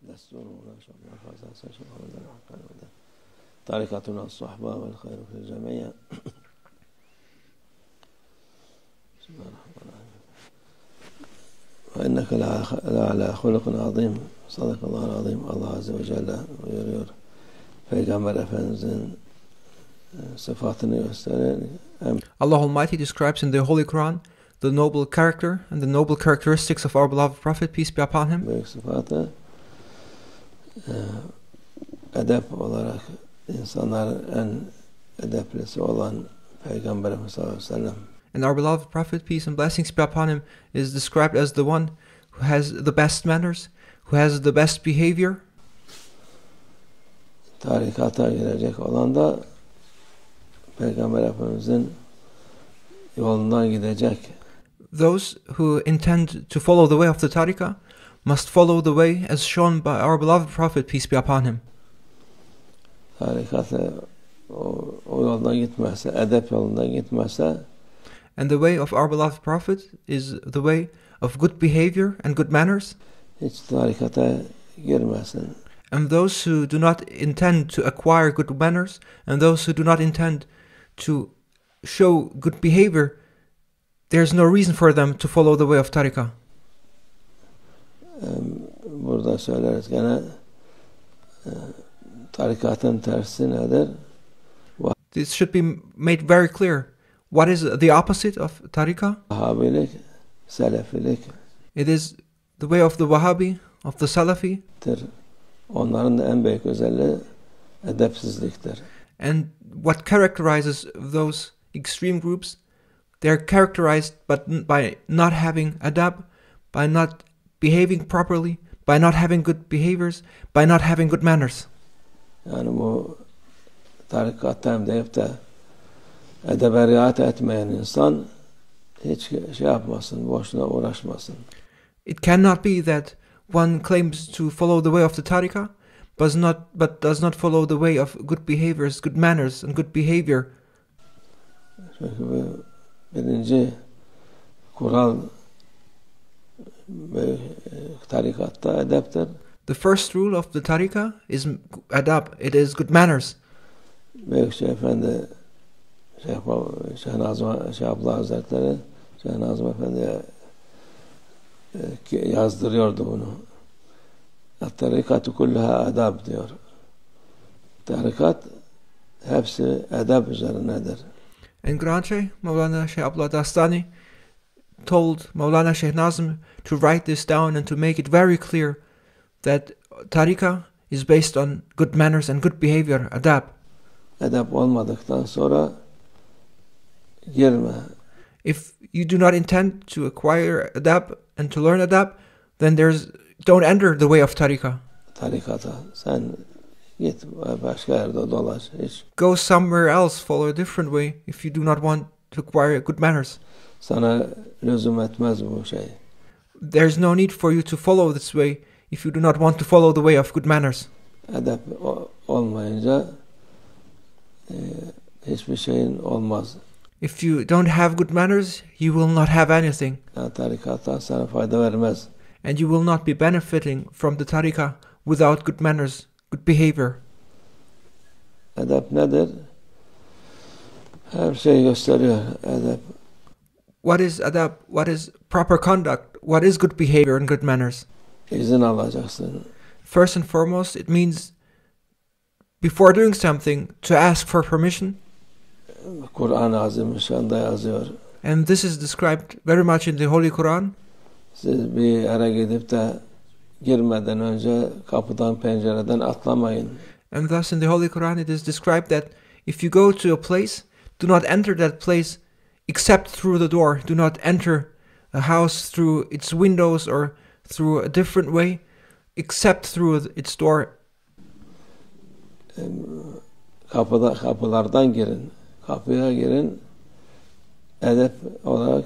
دستور ونشر فازا سشر هذا الحقاني وده طريقتنا الصحبة والخير في الجميع. بسم الله الرحمن الرحيم. وإنك لعلى خلق عظيم. صدق الله العظيم. Allah Azze ve Celle buyuruyor. Peygamber Efendimizin sıfatını gösteren. Allah Almighty describes in the Holy Quran the noble character and the noble characteristics of our beloved Prophet, peace be upon him. Büyük sıfatı edep olarak insanların en edeplisi olan Peygamberimiz sallallahu aleyhi ve sellem. And our beloved Prophet, peace and blessings be upon him, is described as the one who has the best manners, who has the best behavior. Tarikata girecek olan da Peygamber Efendimizin yolundan gidecek. Those who intend to follow the way of the Tariqah must follow the way as shown by our beloved Prophet, peace be upon him. Tarikata o yoldan gitmezse, edep yolundan gitmezse, and the way of our beloved Prophet is the way of good behavior and good manners. Hiç tarikata girmesin. And those who do not intend to acquire good manners, and those who do not intend to show good behavior, there's no reason for them to follow the way of Tariqah. Burada söyleriz gene tarikatın tersi nedir? This should be made very clear. What is the opposite of Tariqah? Vahabilik, Selefilik. It is the way of the Wahhabi, of the Salafi. Onların da en büyük özelliği edepsizliktir. And what characterizes those extreme groups, they're characterized by not having adab, by not behaving properly, by not having good behaviors, by not having good manners. Yani bu tarikattayım deyip de edebe riayet etmeyen insan hiç yapmasın, boşuna uğraşmasın. It cannot be that one claims to follow the way of the Tariqah, but does not follow the way of good behaviors, good manners, and good behavior. Çünkü birinci kural tarikatta edeptir. The first rule of the Tariqah is adab. It is good manners. Büyük Şeyh Efendi Şeyh Abdullah Hazretleri Şeyh Nazım Efendi'ye yazdırıyordu bunu. Tarikatü kulluha adab diyor. Tarikat hepsi edeb üzerinedir. And Grand Sheikh Maulana Sheikh Abdullah Dastani told Maulana Sheikh Nazim to write this down and to make it very clear that Tariqah is based on good manners and good behavior, adab. Edep olmadıktan sonra girme. If you do not intend to acquire adab and to learn adab, then don't enter the way of Tariqah. Tarikata sen git başka yerde dolaş hiç. Go somewhere else, follow a different way if you do not want to acquire good manners. Sana lüzum etmez bu şey. There's no need for you to follow this way if you do not want to follow the way of good manners. Edep olmayınca hiçbir şeyin olmaz. If you don't have good manners, you will not have anything. Tarikattan sana fayda vermez. And you will not be benefiting from the Tariqah without good manners, good behavior. Edep nedir? Her şeyi gösteriyor edep. What is adab? What is proper conduct? What is good behavior and good manners? İzin alacaksın. First and foremost, it means before doing something to ask for permission. Kur'an-ı Azimüşşan'da yazıyor. And this is described very much in the Holy Quran. Siz bir yere gidip de girmeden önce kapıdan pencereden atlamayın. And thus in the Holy Quran it is described that if you go to a place, do not enter that place except through the door. Do not enter a house through its windows or through a different way except through its door. Kapılardan girin. Kapıya girin. Edep olarak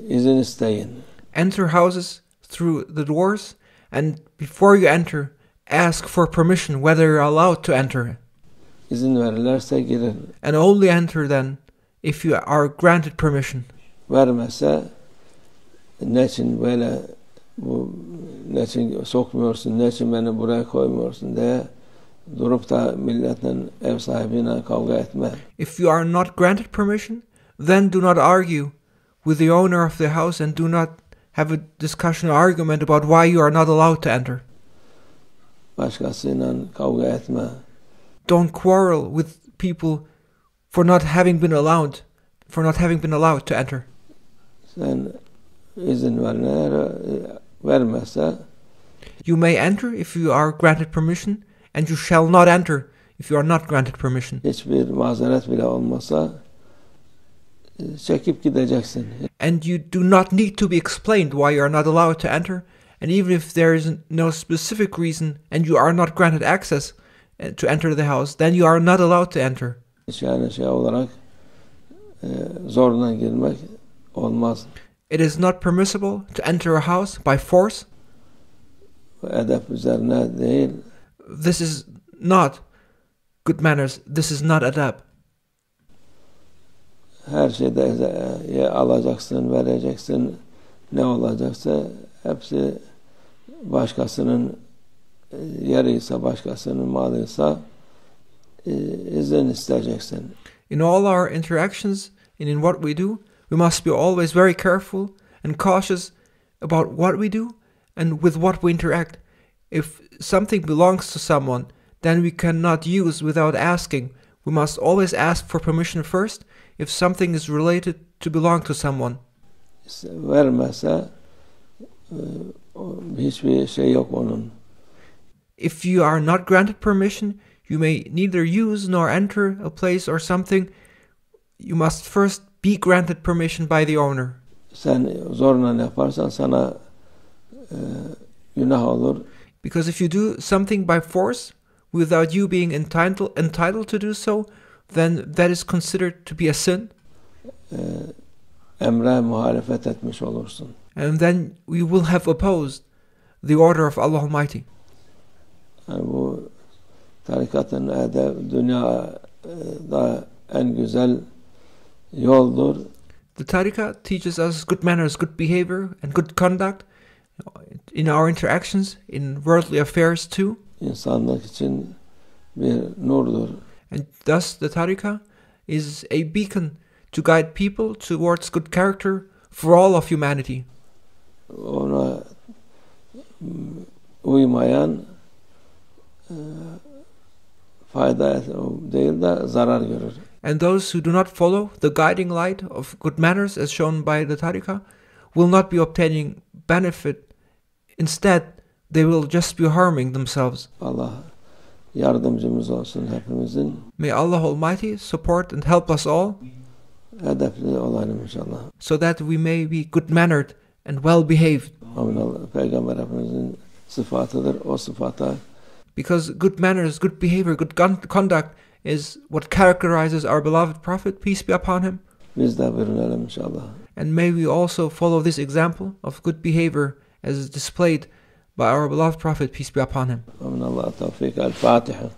izin isteyin. Enter houses through the doors, and before you enter, ask for permission whether you're allowed to enter. İzin verirlerse girin. And only enter then if you are granted permission. Vermezse neçin böyle bu ne için sokmuyorsun, ne için beni buraya koymuyorsun diye durup da milletin ev sahibine kavga etme. If you are not granted permission, then do not argue with the owner of the house and do not have a discussion or argument about why you are not allowed to enter. Başkasıyla kavga etme. Don't quarrel with people for not having been allowed to enter. Sen izin vermezse You may enter if you are granted permission, and you shall not enter if you are not granted permission. hiçbir mazeret bile olmasa çekip gideceksin. And you do not need to be explained why you are not allowed to enter, and even if there is no specific reason and you are not granted access to enter the house, then you are not allowed to enter. Yani şey olarak zorla girmek olmaz. It is not permissible to enter a house by force. Edep üzerine değil, This is not good manners. This is not adab. her şeyde ya alacaksın, vereceksin, ne olacaksa hepsi başkasının yeriyse, başkasının malıysa izin isteyeceksin. In all our interactions and in what we do, we must be always very careful and cautious about what we do and with what we interact. If something belongs to someone, then we cannot use without asking. We must always ask for permission first if something is related to belong to someone. Vermezse hiçbir şey yok onun. If you are not granted permission, you may neither use nor enter a place or something. You must first be granted permission by the owner. Sen zorla yaparsan sana günah olur. Because if you do something by force without you being entitled to do so, then that is considered to be a sin. Emre muhalefet etmiş olursun. And then we will have opposed the order of Allah Almighty. Yani bu tarikatın dünyada en güzel yoldur. The Tariqah teaches us good manners, good behavior, and good conduct in our interactions, in worldly affairs too. İnsanlık için bir nurdur. And thus the Tariqah is a beacon to guide people towards good character for all of humanity. Ona uymayan fayda değil de zarar görür. And those who do not follow the guiding light of good manners as shown by the Tariqah will not be obtaining benefit. Instead, they will just be harming themselves. Allah yardımcımız olsun hepimizin. May Allah Almighty support and help us all, Edepli olalım inşallah. so that we may be good-mannered and well-behaved. Amin. Peygamber Efendimizin sıfatıdır. O sıfata Because good manners, good behavior, good conduct is what characterizes our beloved Prophet, peace be upon him. biz de bürünelim inşallah. And may we also follow this example of good behavior as displayed by our beloved Prophet, peace be upon him. Amin. Allah tevfik. El Fatiha.